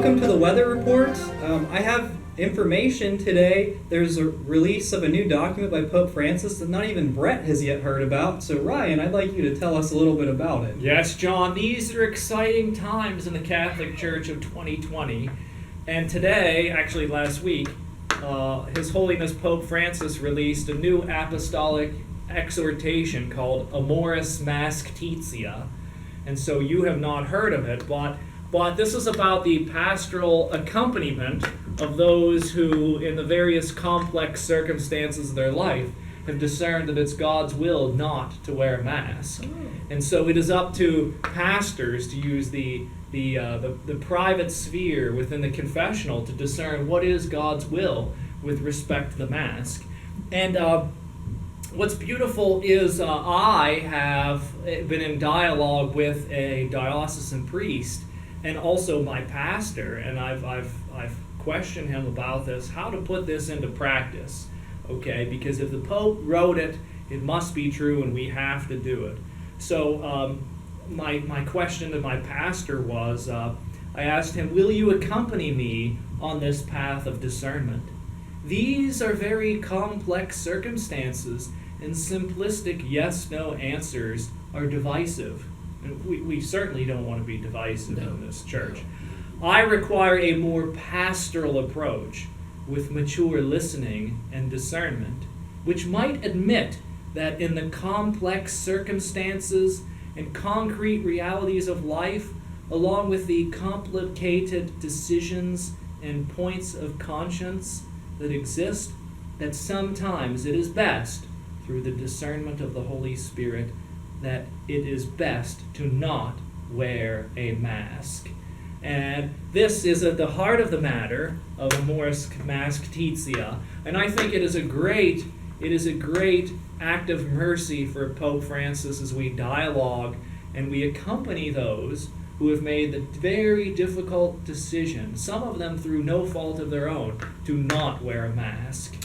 welcome to the weather report. I have information today. There's a release of a new document by Pope Francis that not even Brett has yet heard about. So Ryan, I'd like you to tell us a little bit about it. Yes, John, these are exciting times in the Catholic Church of 2020. And today, actually last week, His Holiness Pope Francis released a new apostolic exhortation called Amoris Masktetia. And so you have not heard of it, but this is about the pastoral accompaniment of those who, in the various complex circumstances of their life, have discerned that it's God's will not to wear a mask. And so it is up to pastors to use the private sphere within the confessional to discern what is God's will with respect to the mask. And what's beautiful is I have been in dialogue with a diocesan priest and also my pastor, and I've questioned him about this, how to put this into practice, okay? Because if the Pope wrote it, it must be true, and we have to do it. So my question to my pastor was, I asked him, will you accompany me on this path of discernment? These are very complex circumstances, and simplistic yes-no answers are divisive. And we certainly don't want to be divisive in this church. I require a more pastoral approach with mature listening and discernment, which might admit that in the complex circumstances and concrete realities of life, along with the complicated decisions and points of conscience that exist, that sometimes it is best, through the discernment of the Holy Spirit, that it is best to not wear a mask. And this is at the heart of the matter of Amoris Masktetia. And I think it is a great act of mercy for Pope Francis as we dialogue and we accompany those who have made the very difficult decision, some of them through no fault of their own, to not wear a mask.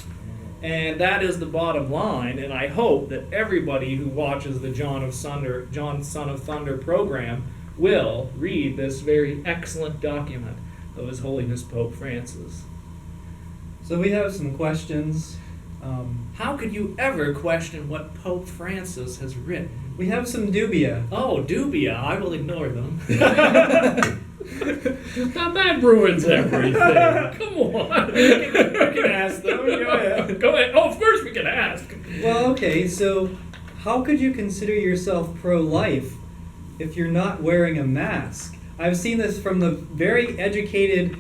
And that is the bottom line, and I hope that everybody who watches the John Son of Thunder program will read this very excellent document of His Holiness Pope Francis. So we have some questions. How could you ever question what Pope Francis has written? We have some dubia. Oh, dubia. I will ignore them. Now that ruins everything. Come on. We can ask them. Go ahead. Go ahead. Oh, first we can ask. Well, okay, so how could you consider yourself pro-life if you're not wearing a mask? I've seen this from the very educated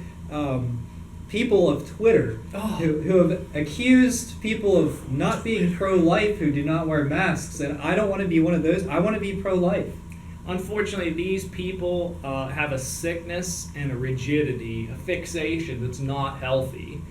people of Twitter who have accused people of not being pro-life who do not wear masks, and I don't want to be one of those. I want to be pro-life. Unfortunately, these people have a sickness and a rigidity, a fixation that's not healthy.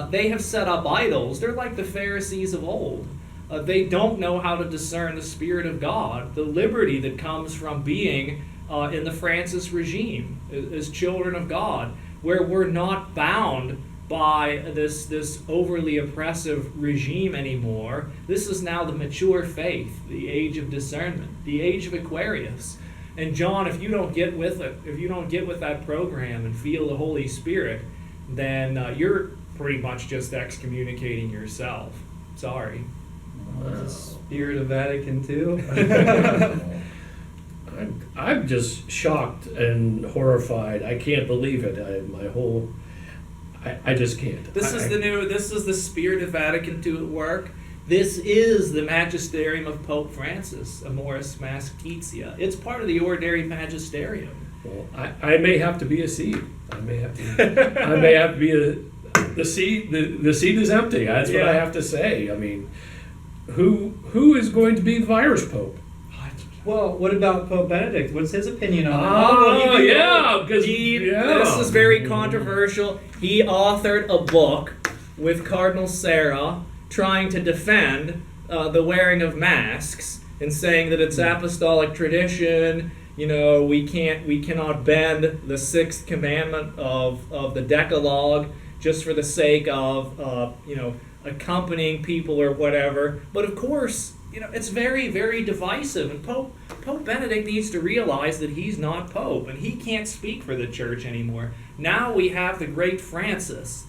They have set up idols. They're like the Pharisees of old. They don't know how to discern the Spirit of God, the liberty that comes from being in the Francis regime as children of God, where we're not bound by this overly oppressive regime anymore. This is now the mature faith, the age of discernment, the age of Aquarius. And John, if you don't get with it, if you don't get with that program and feel the Holy Spirit, then you're pretty much just excommunicating yourself. Sorry. The Spirit of Vatican II. I'm just shocked and horrified. I can't believe it. I just can't. This is the Spirit of Vatican II at work. This is the magisterium of Pope Francis, Amoris Masktetia. It's part of the ordinary magisterium. Well, I may have to be a seed. I may have to be the seed. The seed is empty. That's what I have to say. I mean, who is going to be the virus pope? Well, what about Pope Benedict? What's his opinion on it? Oh, yeah, because this is very controversial. He authored a book with Cardinal Sarah trying to defend the wearing of masks and saying that it's apostolic tradition. You know, we cannot bend the sixth commandment of the Decalogue just for the sake of accompanying people or whatever. But of course, it's very, very divisive. And Pope Pope Benedict needs to realize that he's not Pope, and he can't speak for the church anymore. Now we have the great Francis.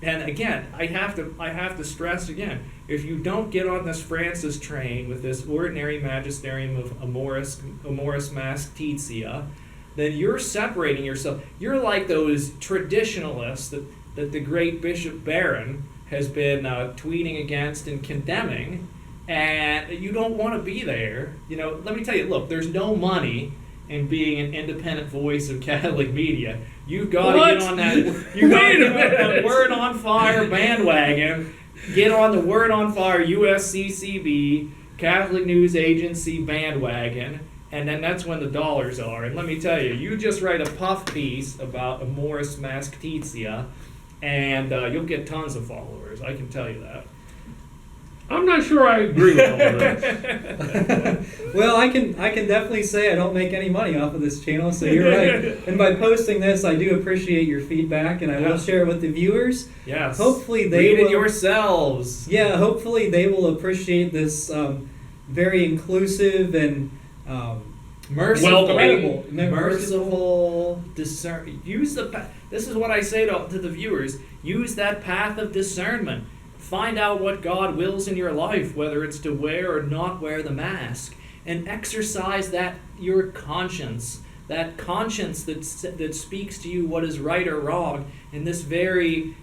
And again, I have to stress again, if you don't get on this Francis train with this ordinary magisterium of Amoris Masktetia, then you're separating yourself. You're like those traditionalists that the great Bishop Barron has been tweeting against and condemning, and you don't want to be there. You know, let me tell you, look, there's no money in being an independent voice of Catholic media. You've got to get on that. You got to get on the Word on Fire bandwagon. Get on the Word on Fire USCCB Catholic News Agency bandwagon, and then that's when the dollars are. And let me tell you, you just write a puff piece about Amoris Masktetia, and you'll get tons of followers. I can tell you that. I'm not sure I agree with all of this. Well, I can definitely say I don't make any money off of this channel, so you're right. And by posting this, I do appreciate your feedback, and I will share it with the viewers. Yes. Hopefully they read will, it yourselves. Yeah. Hopefully they will appreciate this very inclusive and merciful, welcoming, discern. Use the. This is what I say to the viewers. Use that path of discernment. Find out what God wills in your life, whether it's to wear or not wear the mask, and exercise that your conscience, that conscience that speaks to you what is right or wrong in this very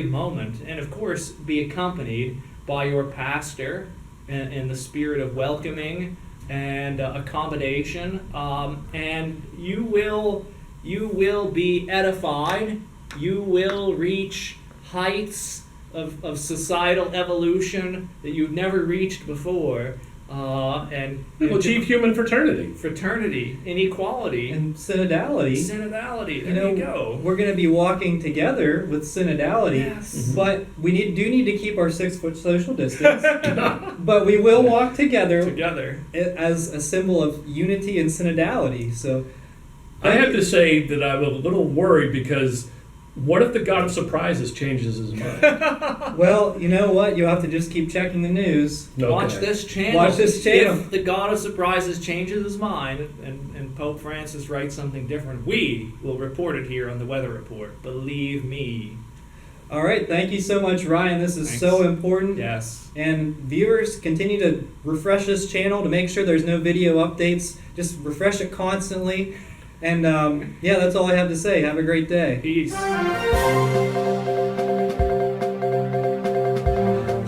moment, and of course be accompanied by your pastor in the spirit of welcoming and accommodation, and you will be edified. You will reach heights of societal evolution that you've never reached before, and we'll achieve human fraternity, inequality, and synodality. Synodality. There you go. We're going to be walking together with synodality, yes. But we do need to keep our 6-foot social distance. But we will walk together as a symbol of unity and synodality. So, I have to say that I'm a little worried because. What if the God of surprises changes his mind? Well, you know what? You'll have to just keep checking the news. Okay. Watch this channel. If the God of surprises changes his mind and Pope Francis writes something different, we will report it here on the Weather Report. Believe me. All right. Thank you so much, Ryan. This is so important. Yes. And viewers, continue to refresh this channel to make sure there's no video updates. Just refresh it constantly. And yeah, that's all I have to say. Have a great day. Peace.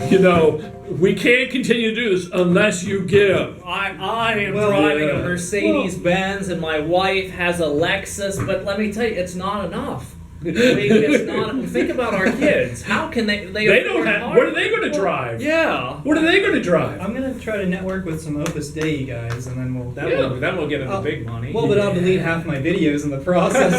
You know, we can't continue to do this unless you give. I am driving a Mercedes-Benz and my wife has a Lexus, but let me tell you, it's not enough. I mean, it's not. Think about our kids. How can they? They don't have. What are they going to drive? Yeah. What are they going to drive? I'm going to try to network with some Opus Dei guys, and then we'll. Then we'll get into big money. Well, but I'll delete half my videos in the process.